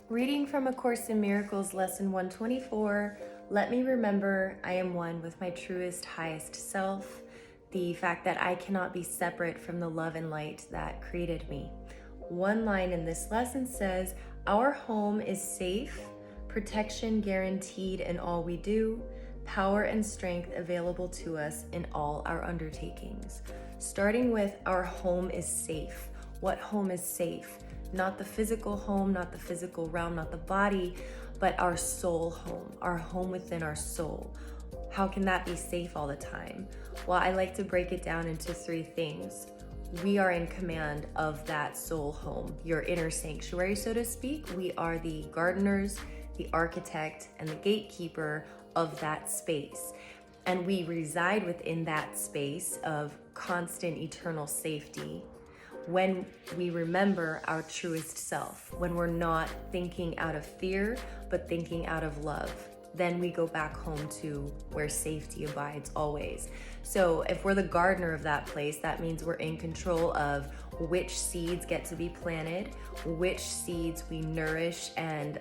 Reading from A Course in Miracles, Lesson 124, let me remember I am one with my truest, highest self, the fact that I cannot be separate from the love and light that created me. One line in this lesson says, our home is safe, protection guaranteed in all we do, power and strength available to us in all our undertakings. Starting with our home is safe. What home is safe? Not the physical home, not the physical realm, not the body, but our soul home, our home within our soul. How can that be safe all the time? Well, I like to break it down into three things. We are in command of that soul home, your inner sanctuary, so to speak. We are the gardeners, the architect, and the gatekeeper of that space. And we reside within that space of constant eternal safety when we remember our truest self, when we're not thinking out of fear, but thinking out of love. Then we go back home to where safety abides always. So if we're the gardener of that place, that means we're in control of which seeds get to be planted, which seeds we nourish and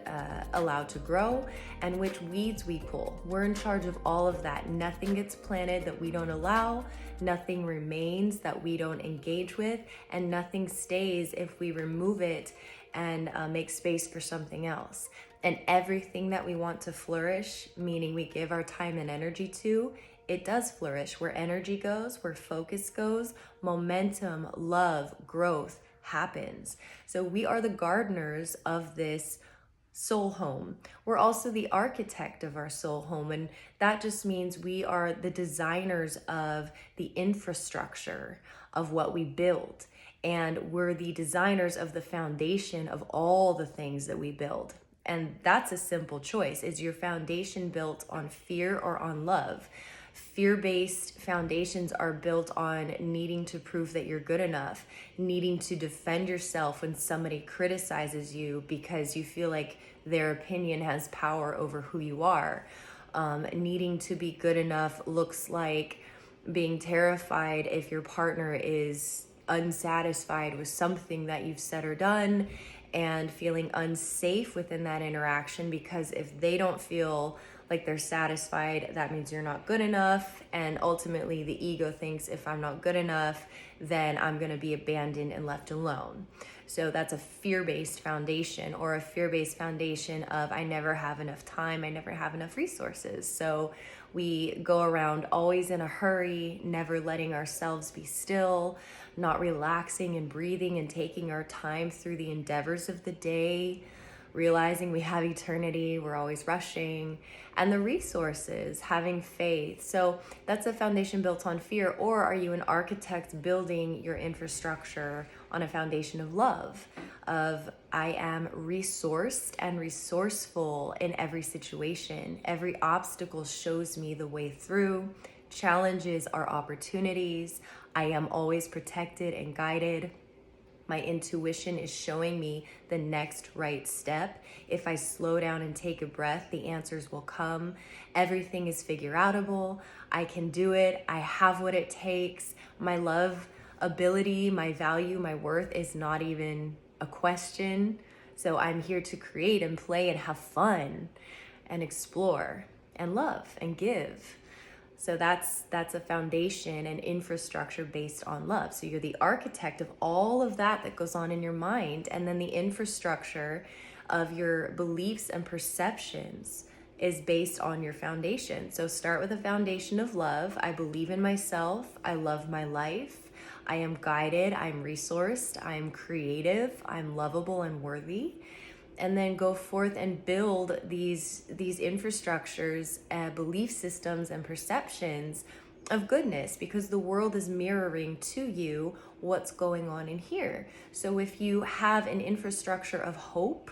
allow to grow, and which weeds we pull. We're in charge of all of that. Nothing gets planted that we don't allow, nothing remains that we don't engage with, and nothing stays if we remove it and make space for something else. And everything that we want to flourish, meaning we give our time and energy to, it does flourish. Where energy goes, where focus goes, momentum, love, growth happens. So we are the gardeners of this soul home. We're also the architect of our soul home, and that just means we are the designers of the infrastructure of what we build, and we're the designers of the foundation of all the things that we build. And that's a simple choice. Is your foundation built on fear or on love? Fear-based foundations are built on needing to prove that you're good enough, needing to defend yourself when somebody criticizes you because you feel like their opinion has power over who you are. Needing to be good enough looks like being terrified if your partner is unsatisfied with something that you've said or done, and feeling unsafe within that interaction, because if they don't feel like they're satisfied, that means you're not good enough. And ultimately the ego thinks if I'm not good enough, then I'm going to be abandoned and left alone. So that's a fear-based foundation, or a fear-based foundation of I never have enough time, I never have enough resources. So we go around always in a hurry, never letting ourselves be still, not relaxing and breathing and taking our time through the endeavors of the day, realizing we have eternity, we're always rushing, and the resources, having faith. So that's a foundation built on fear. Or are you an architect building your infrastructure on a foundation of love, of I am resourced and resourceful in every situation. Every obstacle shows me the way through. Challenges are opportunities. I am always protected and guided. My intuition is showing me the next right step. If I slow down and take a breath, the answers will come. Everything is figure outable. I can do it. I have what it takes. My love, ability, my value, my worth is not even a question. So I'm here to create and play and have fun and explore and love and give. So that's a foundation and infrastructure based on love. So you're the architect of all of that goes on in your mind. And then the infrastructure of your beliefs and perceptions is based on your foundation. So start with a foundation of love. I believe in myself. I love my life. I am guided. I'm resourced. I'm creative. I'm lovable and worthy. And then go forth and build these infrastructures, belief systems, and perceptions of goodness, because the world is mirroring to you what's going on in here. So if you have an infrastructure of hope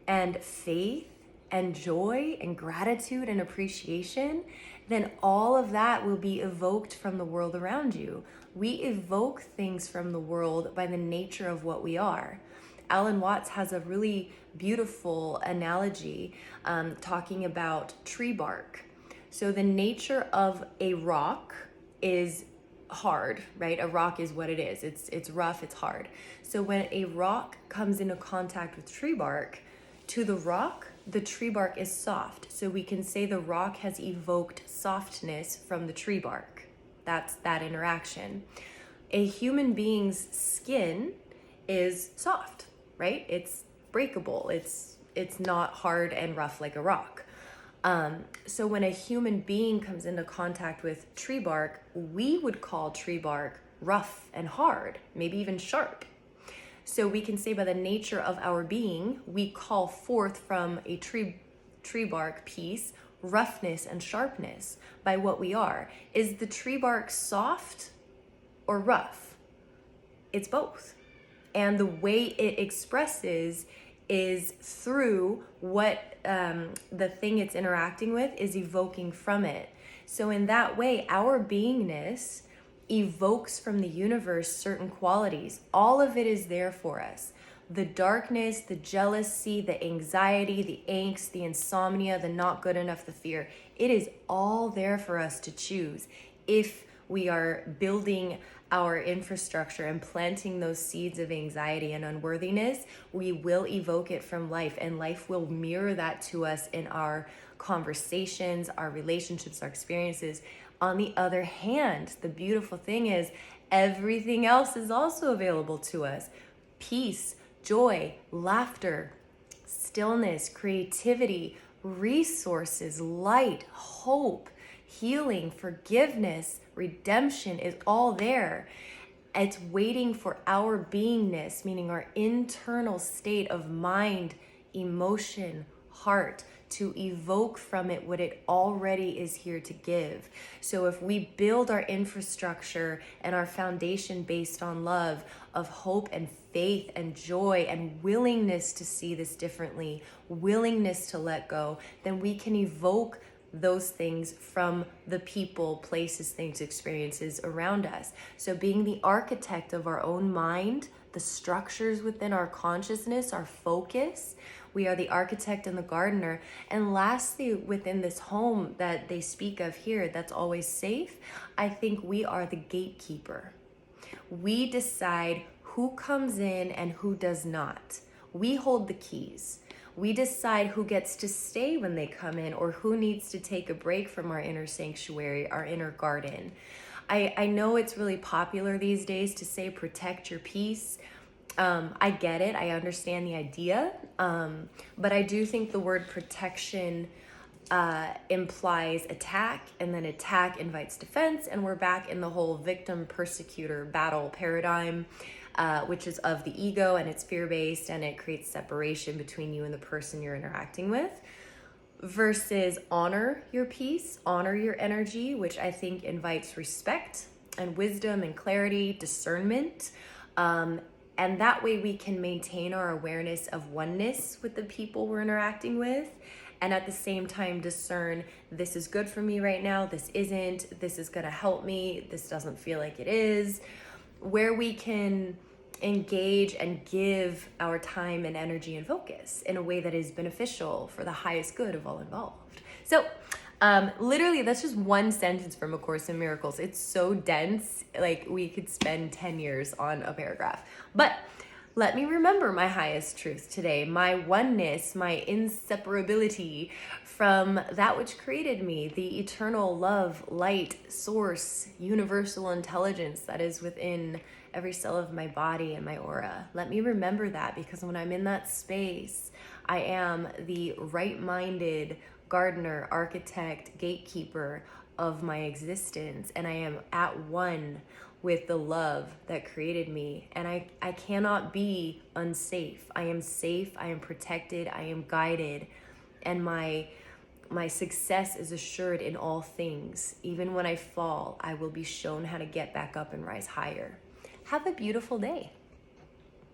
and faith and joy and gratitude and appreciation, then all of that will be evoked from the world around you. We evoke things from the world by the nature of what we are. Alan Watts has a really beautiful analogy talking about tree bark. So the nature of a rock is hard, right? A rock is what it is. It's rough, it's hard. So when a rock comes into contact with tree bark, To the rock, the tree bark is soft. So we can say the rock has evoked softness from the tree bark. That's that interaction. A human being's skin is soft, right? It's breakable. It's not hard and rough like a rock. So when a human being comes into contact with tree bark, we would call tree bark rough and hard, maybe even sharp. So we can say by the nature of our being, we call forth from a tree bark piece roughness and sharpness by what we are. Is the tree bark soft or rough? It's both. And the way it expresses is through what the thing it's interacting with is evoking from it. So in that way, our beingness evokes from the universe certain qualities. All of it is there for us. The darkness, the jealousy, the anxiety, the angst, the insomnia, the not good enough, the fear. It is all there for us to choose if we are building our infrastructure and planting those seeds of anxiety and unworthiness. We will evoke it from life, and life will mirror that to us in our conversations, our relationships, our experiences. On the other hand, the beautiful thing is everything else is also available to us. Peace, joy, laughter, stillness, creativity, resources, light, hope, healing, forgiveness, redemption is all there. It's waiting for our beingness, meaning our internal state of mind, emotion, heart, to evoke from it what it already is here to give. So if we build our infrastructure and our foundation based on love, of hope and faith and joy and willingness to see this differently, willingness to let go, then we can evoke those things from the people, places, things, experiences around us. So being the architect of our own mind, the structures within our consciousness, our focus, we are the architect and the gardener. And lastly, within this home that they speak of here, that's always safe, I think we are the gatekeeper. We decide who comes in and who does not. We hold the keys. We decide who gets to stay when they come in or who needs to take a break from our inner sanctuary, our inner garden. I know it's really popular these days to say protect your peace. I get it. I understand the idea. But I do think the word protection implies attack, and then attack invites defense, and we're back in the whole victim persecutor battle paradigm, which is of the ego, and it's fear-based, and it creates separation between you and the person you're interacting with, versus honor your peace, honor your energy, which I think invites respect and wisdom and clarity, discernment. And that way we can maintain our awareness of oneness with the people we're interacting with, and at the same time discern, this is good for me right now, this isn't, this is gonna help me, this doesn't feel like it is, where we can engage and give our time and energy and focus in a way that is beneficial for the highest good of all involved. So literally that's just one sentence from A Course in Miracles. It's so dense, like we could spend 10 years on a paragraph. But let me remember my highest truth today, my oneness, my inseparability from that which created me, the eternal love, light, source, universal intelligence that is within every cell of my body and my aura. Let me remember that, because when I'm in that space, I am the right-minded gardener, architect, gatekeeper of my existence, and I am at one with the love that created me, and I cannot be unsafe. I am safe, I am protected, I am guided, and my success is assured in all things. Even when I fall, I will be shown how to get back up and rise higher. Have a beautiful day.